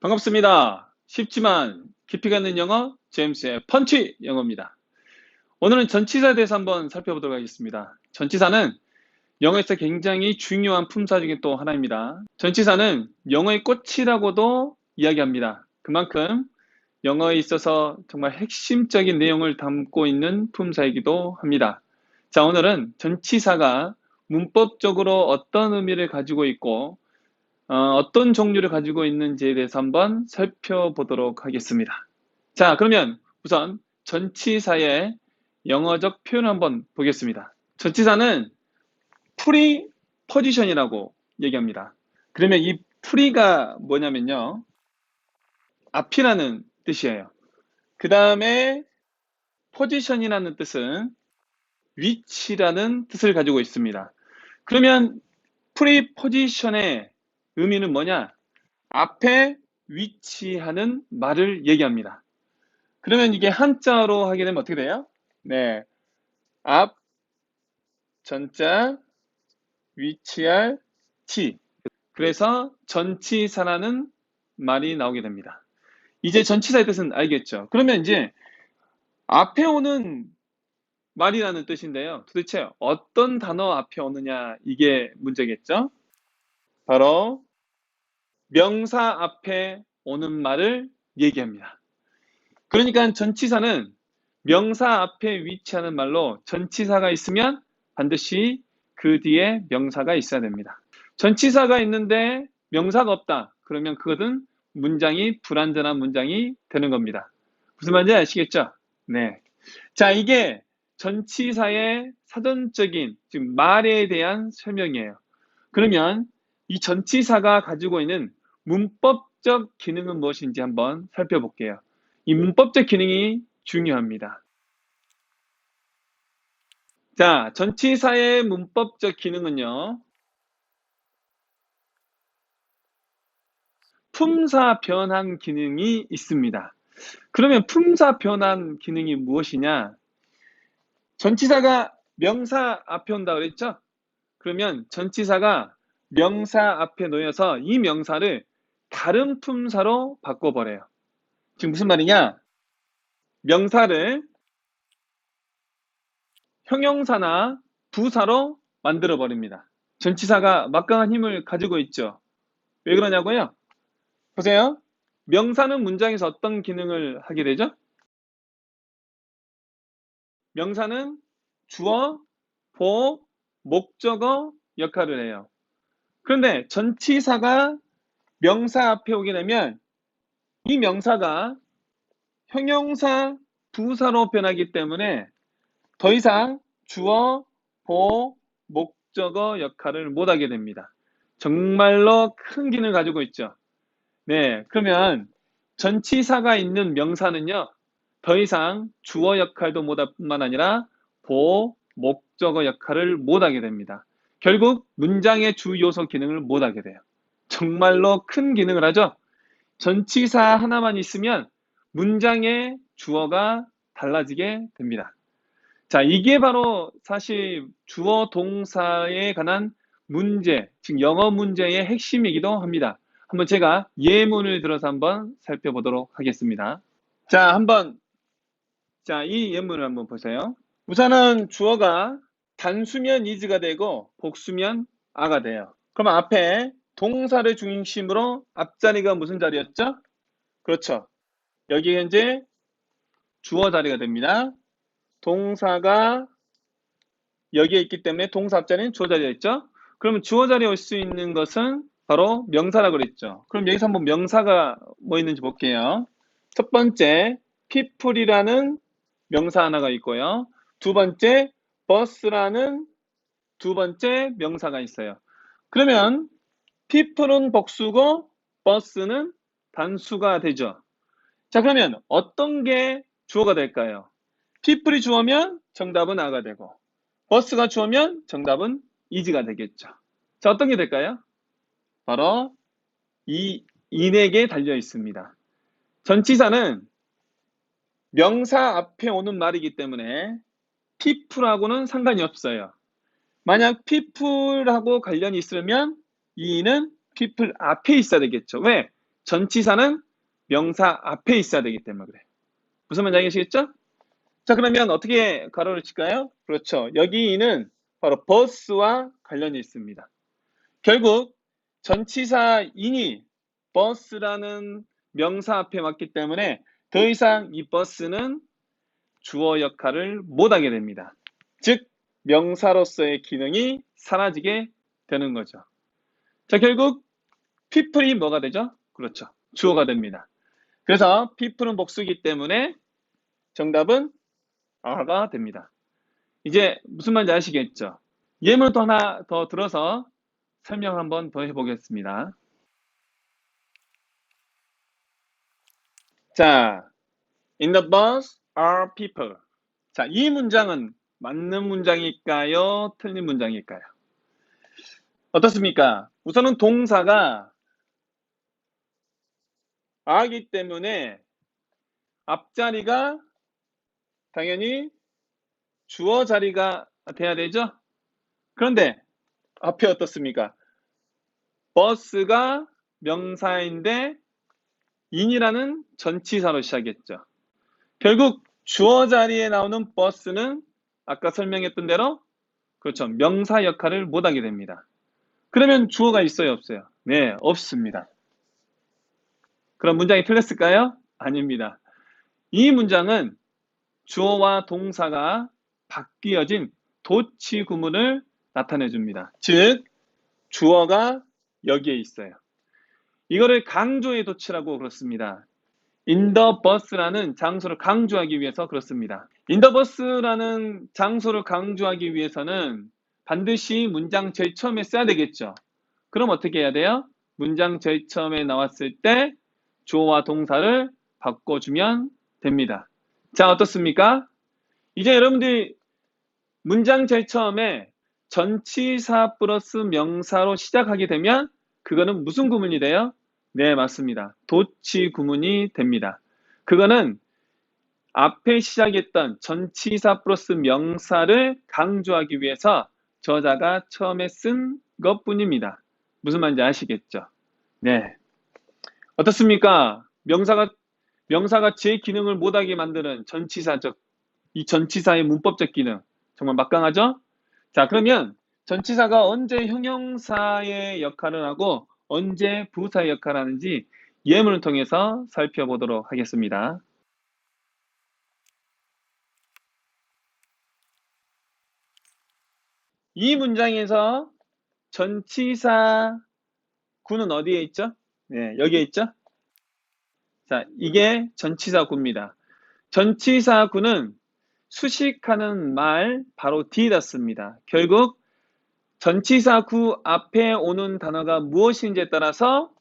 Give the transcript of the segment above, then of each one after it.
반갑습니다. 쉽지만 깊이가 있는 영어, 제임스의 펀치 영어입니다. 오늘은 전치사에 대해서 한번 살펴보도록 하겠습니다. 전치사는 영어에서 굉장히 중요한 품사 중에 또 하나입니다. 전치사는 영어의 꽃이라고도 이야기합니다. 그만큼 영어에 있어서 정말 핵심적인 내용을 담고 있는 품사이기도 합니다. 자, 오늘은 전치사가 문법적으로 어떤 의미를 가지고 있고 어떤 종류를 가지고 있는지에 대해서 한번 살펴보도록 하겠습니다. 자, 그러면 우선 전치사의 영어적 표현을 한번 보겠습니다. 전치사는 프리포지션이라고 얘기합니다. 그러면 이 프리가 뭐냐면요. 앞이라는 뜻이에요. 그 다음에 포지션이라는 뜻은 위치라는 뜻을 가지고 있습니다. 그러면 프리포지션의 의미는 뭐냐? 앞에 위치하는 말을 얘기합니다. 그러면 이게 한자로 하게 되면 어떻게 돼요? 네, 앞, 전자, 위치할, 치. 그래서 전치사라는 말이 나오게 됩니다. 이제 전치사의 뜻은 알겠죠? 그러면 이제 앞에 오는 말이라는 뜻인데요. 도대체 어떤 단어 앞에 오느냐 이게 문제겠죠? 바로 명사 앞에 오는 말을 얘기합니다. 그러니까 전치사는 명사 앞에 위치하는 말로 전치사가 있으면 반드시 그 뒤에 명사가 있어야 됩니다. 전치사가 있는데 명사가 없다. 그러면 그것은 문장이 불완전한 문장이 되는 겁니다. 무슨 말인지 아시겠죠? 네. 자, 이게 전치사의 사전적인 즉 말에 대한 설명이에요. 그러면 이 전치사가 가지고 있는 문법적 기능은 무엇인지 한번 살펴볼게요. 이 문법적 기능이 중요합니다. 자, 전치사의 문법적 기능은요. 품사 변환 기능이 있습니다. 그러면 품사 변환 기능이 무엇이냐? 전치사가 명사 앞에 온다 그랬죠? 그러면 전치사가 명사 앞에 놓여서 이 명사를 다른 품사로 바꿔버려요. 지금 무슨 말이냐? 명사를 형용사나 부사로 만들어 버립니다. 전치사가 막강한 힘을 가지고 있죠. 왜 그러냐고요? 보세요. 명사는 문장에서 어떤 기능을 하게 되죠? 명사는 주어, 보어, 목적어 역할을 해요. 그런데 전치사가 명사 앞에 오게 되면 이 명사가 형용사, 부사로 변하기 때문에 더 이상 주어, 보어, 목적어 역할을 못하게 됩니다. 정말로 큰 기능을 가지고 있죠. 네, 그러면 전치사가 있는 명사는요, 더 이상 주어 역할도 못할 뿐만 아니라 보어, 목적어 역할을 못하게 됩니다. 결국 문장의 주 요소 기능을 못하게 돼요. 정말로 큰 기능을 하죠. 전치사 하나만 있으면 문장의 주어가 달라지게 됩니다. 자, 이게 바로 사실 주어 동사에 관한 문제, 즉 영어 문제의 핵심이기도 합니다. 한번 제가 예문을 들어서 한번 살펴보도록 하겠습니다. 자, 이 예문을 한번 보세요. 우선은 주어가 단수면 is가 되고 복수면 a가 돼요. 그럼 앞에 동사를 중심으로 앞자리가 무슨 자리였죠? 그렇죠. 여기 현재 주어 자리가 됩니다. 동사가 여기에 있기 때문에 동사 앞자리는 주어 자리에 있죠. 그러면 주어 자리에 올 수 있는 것은 바로 명사라고 그랬죠. 그럼 여기서 한번 명사가 뭐 있는지 볼게요. 첫 번째 people이라는 명사 하나가 있고요. 두 번째 bus라는 두 번째 명사가 있어요. 그러면 people은 복수고 bus는 단수가 되죠. 자, 그러면 어떤 게 주어가 될까요? people이 주어면 정답은 a가 되고 bus가 주어면 정답은 is가 되겠죠. 자, 어떤 게 될까요? 바로 이 in에게 달려 있습니다. 전치사는 명사 앞에 오는 말이기 때문에 people하고는 상관이 없어요. 만약 people하고 관련이 있으면 이 in은 people 앞에 있어야 되겠죠. 왜? 전치사는 명사 앞에 있어야 되기 때문에 그래. 무슨 말인지 알겠시겠죠? 자, 그러면 어떻게 가로를 칠까요? 그렇죠. 여기는 바로 버스와 관련이 있습니다. 결국 전치사 인이 버스라는 명사 앞에 왔기 때문에 더 이상 이 버스는 주어 역할을 못하게 됩니다. 즉 명사로서의 기능이 사라지게 되는 거죠. 자, 결국 people이 뭐가 되죠? 그렇죠. 주어가 됩니다. 그래서 people은 복수이기 때문에 정답은 are가 됩니다. 이제 무슨 말인지 아시겠죠? 예문을 또 하나 더 들어서 설명 한번 더 해보겠습니다. 자, in the bus are people. 자, 이 문장은 맞는 문장일까요? 틀린 문장일까요? 어떻습니까? 우선은 동사가 are이기 때문에 앞자리가 당연히 주어 자리가 돼야 되죠? 그런데 앞에 어떻습니까? 버스가 명사인데 in이라는 전치사로 시작했죠. 결국 주어 자리에 나오는 버스는 아까 설명했던 대로 그렇죠. 명사 역할을 못하게 됩니다. 그러면 주어가 있어요, 없어요? 네, 없습니다. 그럼 문장이 틀렸을까요? 아닙니다. 이 문장은 주어와 동사가 바뀌어진 도치 구문을 나타내 줍니다. 즉 주어가 여기에 있어요. 이거를 강조의 도치라고 그렇습니다. in the bus라는 장소를 강조하기 위해서 그렇습니다. in the bus라는 장소를 강조하기 위해서는 반드시 문장 제일 처음에 써야 되겠죠. 그럼 어떻게 해야 돼요? 문장 제일 처음에 나왔을 때 주어와 동사를 바꿔주면 됩니다. 자, 어떻습니까? 이제 여러분들이 문장 제일 처음에 전치사 플러스 명사로 시작하게 되면 그거는 무슨 구문이 돼요? 네, 맞습니다. 도치 구문이 됩니다. 그거는 앞에 시작했던 전치사 플러스 명사를 강조하기 위해서 저자가 처음에 쓴 것뿐입니다. 무슨 말인지 아시겠죠? 네. 어떻습니까? 명사가 제 기능을 못하게 만드는 이 전치사의 문법적 기능. 정말 막강하죠? 자, 그러면 전치사가 언제 형용사의 역할을 하고 언제 부사의 역할을 하는지 예문을 통해서 살펴보도록 하겠습니다. 이 문장에서 전치사 구는 어디에 있죠? 네, 여기에 있죠? 자, 이게 전치사 구입니다. 전치사 구는 수식하는 말 바로 뒤에다 씁니다. 결국 전치사 구 앞에 오는 단어가 무엇인지에 따라서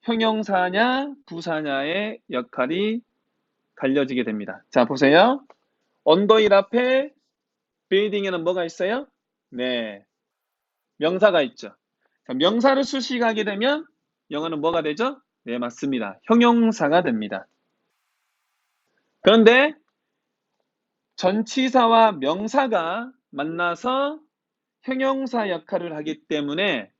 형용사냐 부사냐의 역할이 갈려지게 됩니다. 자, 보세요. 언더힐 앞에 빌딩에는 뭐가 있어요? 네, 명사가 있죠. 자, 명사를 수식하게 되면 영어는 뭐가 되죠? 네, 맞습니다. 형용사가 됩니다. 그런데 전치사와 명사가 만나서 형용사 역할을 하기 때문에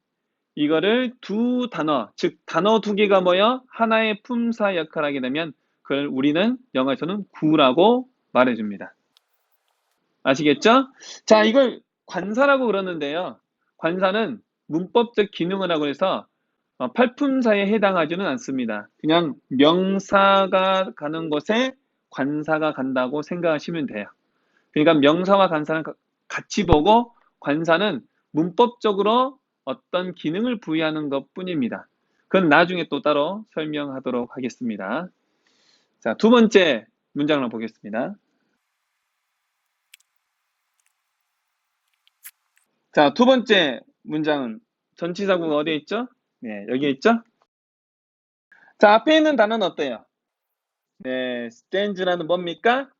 이거를 두 단어, 즉 단어 두 개가 모여 하나의 품사 역할을 하게 되면 그걸 우리는 영어에서는 구라고 말해줍니다. 아시겠죠? 자, 이걸 관사라고 그러는데요. 관사는 문법적 기능을 하고 해서 팔품사에 해당하지는 않습니다. 그냥 명사가 가는 곳에 관사가 간다고 생각하시면 돼요. 그러니까 명사와 관사는 같이 보고 관사는 문법적으로 어떤 기능을 부여하는 것 뿐입니다. 그건 나중에 또 따로 설명하도록 하겠습니다. 자, 두 번째 문장을 보겠습니다. 자, 두 번째 문장은 전치사구가 어디에 있죠? 네, 여기에 있죠? 자, 앞에 있는 단어는 어때요? 네, stands라는 뭡니까?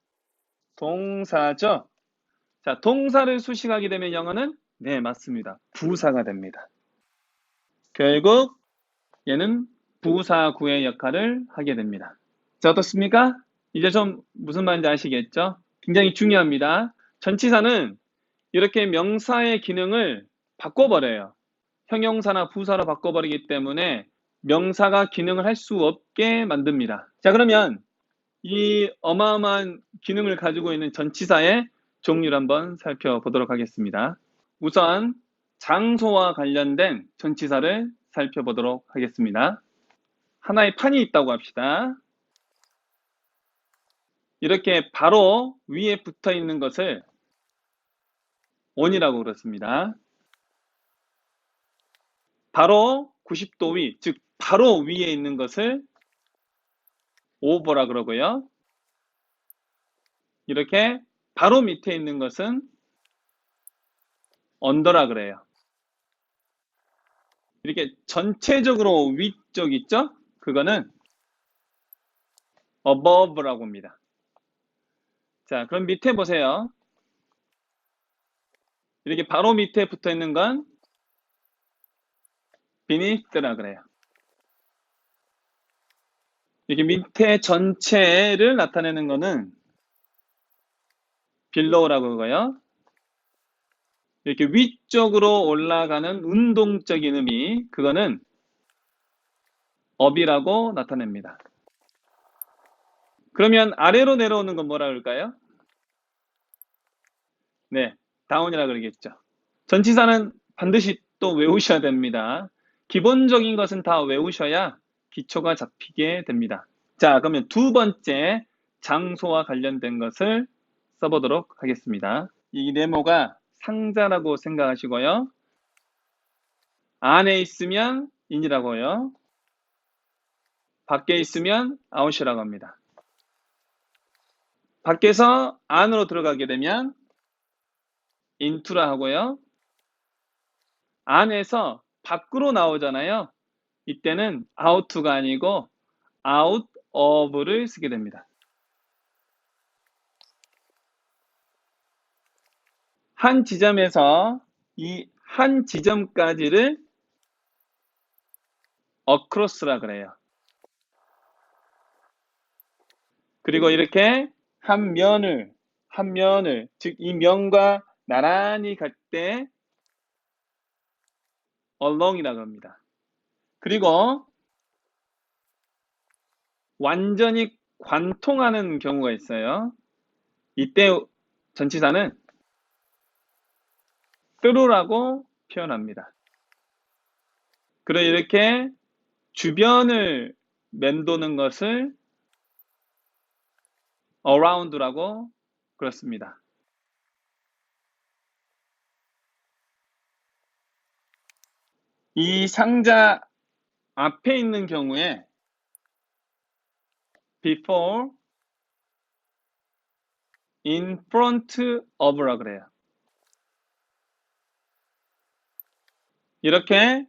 동사죠? 자, 동사를 수식하게 되면 영어는 네, 맞습니다. 부사가 됩니다. 결국 얘는 부사구의 역할을 하게 됩니다. 자, 어떻습니까? 이제 좀 무슨 말인지 아시겠죠? 굉장히 중요합니다. 전치사는 이렇게 명사의 기능을 바꿔버려요. 형용사나 부사로 바꿔버리기 때문에 명사가 기능을 할 수 없게 만듭니다. 자, 그러면 이 어마어마한 기능을 가지고 있는 전치사의 종류를 한번 살펴보도록 하겠습니다. 우선 장소와 관련된 전치사를 살펴보도록 하겠습니다. 하나의 판이 있다고 합시다. 이렇게 바로 위에 붙어 있는 것을 on이라고 그렇습니다. 바로 90도 위, 즉 바로 위에 있는 것을 over라 그러고요. 이렇게 바로 밑에 있는 것은 under라 그래요. 이렇게 전체적으로 위쪽 있죠? 그거는 above라고 합니다. 자, 그럼 밑에 보세요. 이렇게 바로 밑에 붙어 있는 건 beneath라 그래요. 이렇게 밑에 전체를 나타내는 거는 below라고 하고요. 이렇게 위쪽으로 올라가는 운동적인 의미, 그거는 up이라고 나타냅니다. 그러면 아래로 내려오는 건 뭐라 그럴까요? 네, down이라 그러겠죠. 전치사는 반드시 또 외우셔야 됩니다. 기본적인 것은 다 외우셔야 기초가 잡히게 됩니다. 자, 그러면 두 번째 장소와 관련된 것을 써보도록 하겠습니다. 이 네모가 상자라고 생각하시고요. 안에 있으면 in이라고요. 밖에 있으면 out이라고 합니다. 밖에서 안으로 들어가게 되면 into라 하고요. 안에서 밖으로 나오잖아요. 이때는 out가 아니고 out of를 쓰게 됩니다. 한 지점에서 이 한 지점까지를 across라 그래요. 그리고 이렇게 한 면을, 즉 이 면과 나란히 갈 때 along이라고 합니다. 그리고 완전히 관통하는 경우가 있어요. 이때 전치사는 through라고 표현합니다. 그리고 이렇게 주변을 맴도는 것을 around라고 그렇습니다. 이 상자 앞에 있는 경우에 before, in front of라 그래요. 이렇게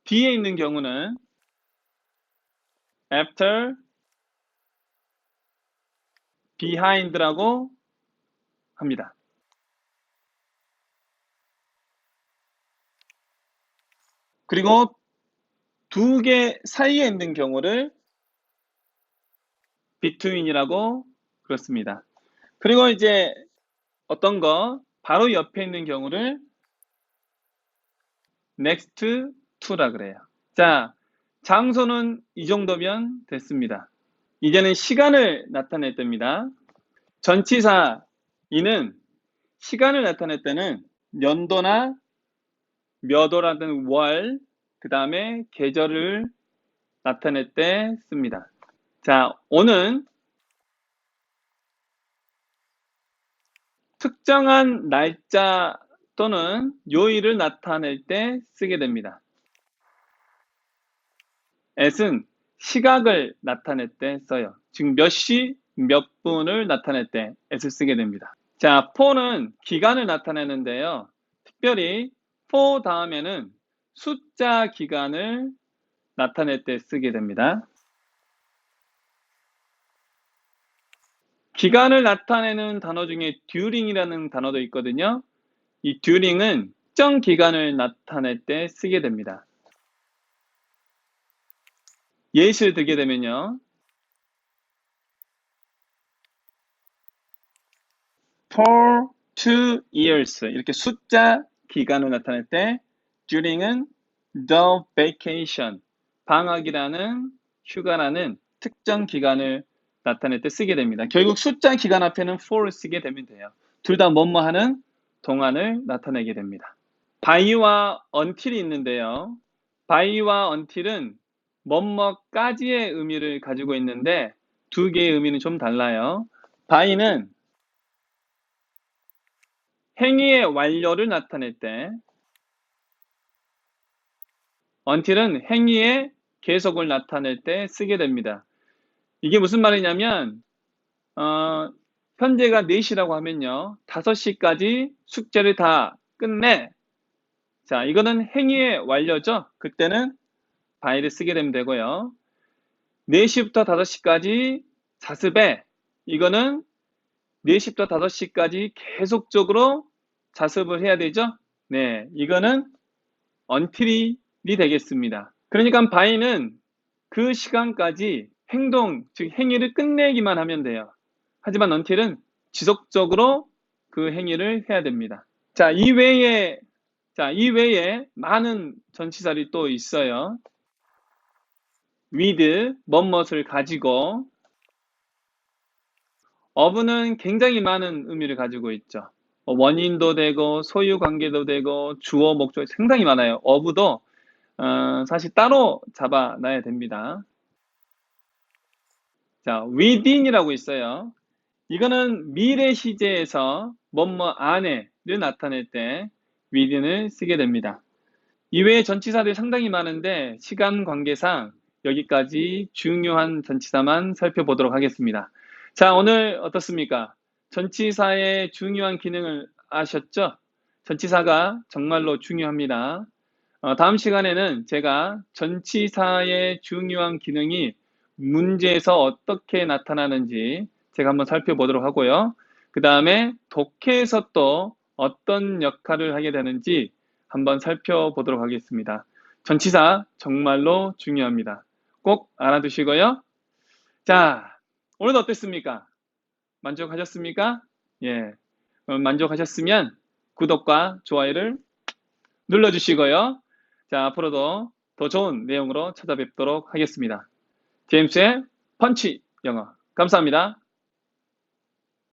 뒤에 있는 경우는 after, behind라고 합니다. 그리고 두 개 사이에 있는 경우를 between이라고 그렇습니다. 그리고 이제 어떤 거 바로 옆에 있는 경우를 next to라 그래요. 자, 장소는 이 정도면 됐습니다. 이제는 시간을 나타낼 때입니다. 전치사 이는 시간을 나타낼 때는 연도나 몇 월이라든 월, 그 다음에 계절을 나타낼 때 씁니다. 자, 오는 특정한 날짜 또는 요일을 나타낼 때 쓰게 됩니다. at은 시각을 나타낼 때 써요. 즉 몇 시, 몇 분을 나타낼 때 at을 쓰게 됩니다. 자, for는 기간을 나타내는데요. 특별히 for 다음에는 숫자 기간을 나타낼 때 쓰게 됩니다. 기간을 나타내는 단어 중에 during이라는 단어도 있거든요. 이 during은 특정 기간을 나타낼 때 쓰게 됩니다. 예시를 들게 되면요. for 2 years 이렇게 숫자 기간을 나타낼 때 during은 the vacation 방학이라는 휴가라는 특정 기간을 나타낼 때 쓰게 됩니다. 결국 숫자 기간 앞에는 for를 쓰게 되면 돼요. 둘 다 뭐뭐 하는 동안을 나타내게 됩니다. by와 until이 있는데요. by와 until은 뭐뭐까지의 의미를 가지고 있는데 두 개의 의미는 좀 달라요. by는 행위의 완료를 나타낼 때, until은 행위의 계속을 나타낼 때 쓰게 됩니다. 이게 무슨 말이냐면 현재가 4시라고 하면요. 5시까지 숙제를 다 끝내. 자, 이거는 행위의 완료죠. 그때는 by를 쓰게 되면 되고요. 4시부터 5시까지 자습해. 이거는 4시부터 5시까지 계속적으로 자습을 해야 되죠. 네, 이거는 until이 되겠습니다. 그러니까 by는 그 시간까지 행동, 즉 행위를 끝내기만 하면 돼요. 하지만 until은 지속적으로 그 행위를 해야 됩니다. 자, 이외에 많은 전치사들이 또 있어요. with, 뭐뭇을 가지고, of는 굉장히 많은 의미를 가지고 있죠. 원인도 되고, 소유 관계도 되고, 주어, 목적 상당히 많아요. of도 사실 따로 잡아놔야 됩니다. 자, within이라고 있어요. 이거는 미래 시제에서 뭐뭐 안에를 나타낼 때 within을 쓰게 됩니다. 이외에 전치사들이 상당히 많은데 시간 관계상 여기까지 중요한 전치사만 살펴보도록 하겠습니다. 자, 오늘 어떻습니까? 전치사의 중요한 기능을 아셨죠? 전치사가 정말로 중요합니다. 다음 시간에는 제가 전치사의 중요한 기능이 문제에서 어떻게 나타나는지 제가 한번 살펴보도록 하고요. 그 다음에 독해에서 또 어떤 역할을 하게 되는지 한번 살펴보도록 하겠습니다. 전치사 정말로 중요합니다. 꼭 알아두시고요. 자, 오늘도 어땠습니까? 만족하셨습니까? 예, 만족하셨으면 구독과 좋아요를 눌러주시고요. 자, 앞으로도 더 좋은 내용으로 찾아뵙도록 하겠습니다. 제임스의 펀치 영어. 감사합니다.